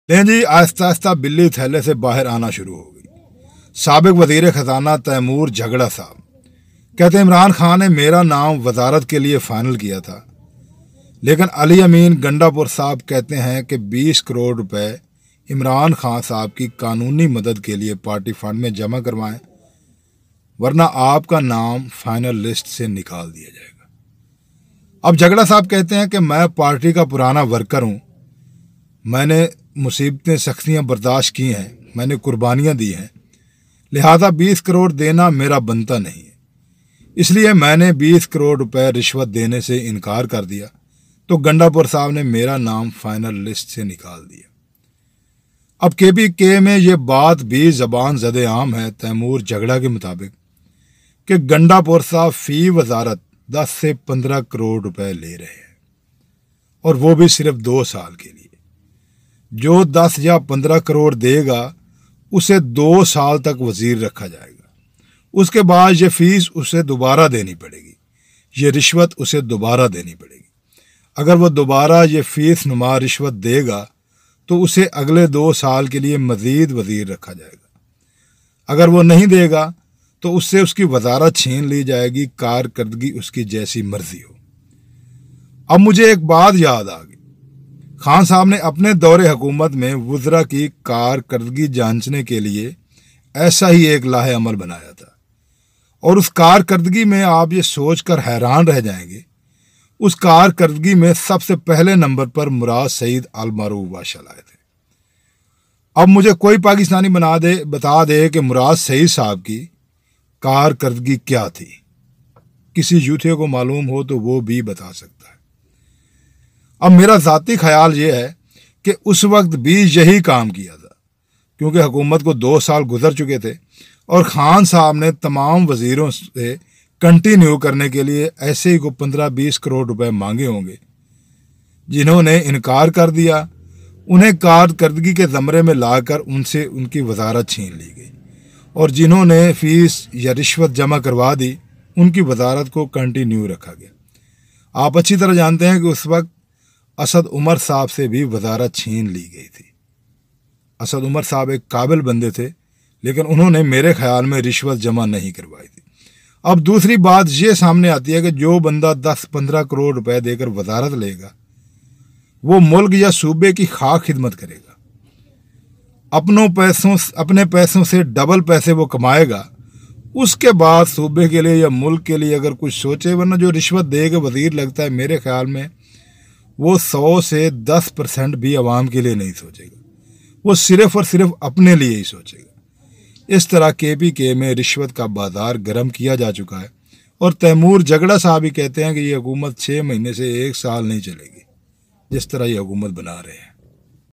लें जी, आहिस्ता आहिस्ता बिल्ली थैले से बाहर आना शुरू हो गई। साबिक वजीर खजाना तैमूर झगड़ा साहब कहते इमरान खान ने मेरा नाम वजारत के लिए फाइनल किया था, लेकिन अली अमीन गंडापुर साहब कहते हैं कि 20 करोड़ रुपए इमरान खान साहब की कानूनी मदद के लिए पार्टी फंड में जमा करवाएं, वरना आपका नाम फाइनल लिस्ट से निकाल दिया जाएगा। अब झगड़ा साहब कहते हैं कि मैं पार्टी का पुराना वर्कर हूं, मैंने मुसीबतें सख्तियां बर्दाश्त की हैं, मैंने कुर्बानियां दी हैं, लिहाजा 20 करोड़ देना मेरा बनता नहीं है, इसलिए मैंने 20 करोड़ रुपए रिश्वत देने से इनकार कर दिया, तो गंडापुर साहब ने मेरा नाम फाइनल लिस्ट से निकाल दिया। अब केपीके में ये बात भी ज़बान ज़दे आम है तैमूर झगड़ा के मुताबिक कि गंडापुर साहब फी वजारत 10 से 15 करोड़ रुपए ले रहे हैं, और वो भी सिर्फ 2 साल के लिए। जो 10 या 15 करोड़ देगा उसे 2 साल तक वजीर रखा जाएगा, उसके बाद ये फीस उसे दोबारा देनी पड़ेगी, ये रिश्वत उसे दोबारा देनी पड़ेगी। अगर वो दोबारा ये फीस नुमा रिश्वत देगा तो उसे अगले 2 साल के लिए मजीद वजीर रखा जाएगा। अगर वो नहीं देगा तो उससे उसकी वजारत छीन ली जाएगी, कारकर्दगी उसकी जैसी मर्जी हो। अब मुझे एक बात याद आ गई, खान साहब ने अपने दौरे हुकूमत में वज़रा की कारकर्दगी जांचने के लिए ऐसा ही एक लाहे अमल बनाया था, और उस कारकर्दगी में आप ये सोचकर हैरान रह जाएंगे, उस कारकर्दगी में सबसे पहले नंबर पर मुराद सईद अल मारूफ बादशाह लाए थे। अब मुझे कोई पाकिस्तानी बता दे कि मुराद सईद साहब की कारकर्दगी क्या थी। किसी यूथिया को मालूम हो तो वो भी बता सकता है। अब मेरा ज़ाती ख्याल ये है कि उस वक्त भी यही काम किया था, क्योंकि हुकूमत को 2 साल गुजर चुके थे और खान साहब ने तमाम वजीरों से कंटिन्यू करने के लिए ऐसे ही को 15-20 करोड़ रुपए मांगे होंगे। जिन्होंने इनकार कर दिया उन्हें कारकर्दगी के ज़मरे में लाकर उनसे उनकी वजारत छीन ली गई, और जिन्होंने फीस या रिश्वत जमा करवा दी उनकी वजारत को कंटिन्यू रखा गया। आप अच्छी तरह जानते हैं कि उस वक्त असद उमर साहब से भी वजारत छीन ली गई थी। असद उमर साहब एक काबिल बंदे थे, लेकिन उन्होंने मेरे ख्याल में रिश्वत जमा नहीं करवाई थी। अब दूसरी बात ये सामने आती है कि जो बंदा 10-15 करोड़ रुपए देकर वजारत लेगा वो मुल्क या सूबे की खाक खिदमत करेगा, अपने पैसों से डबल पैसे वो कमाएगा, उसके बाद सूबे के लिए या मुल्क के लिए अगर कुछ सोचे। वरना जो रिश्वत दे के वजीर लगता है, मेरे ख्याल में वो 100 से 10% भी आवाम के लिए नहीं सोचेगा, वो सिर्फ और सिर्फ अपने लिए ही सोचेगा। इस तरह केपीके में रिश्वत का बाजार गर्म किया जा चुका है, और तैमूर झगड़ा साहब ही कहते हैं कि ये हुकूमत 6 महीने से 1 साल नहीं चलेगी, जिस तरह ये हुकूमत बना रहे हैं।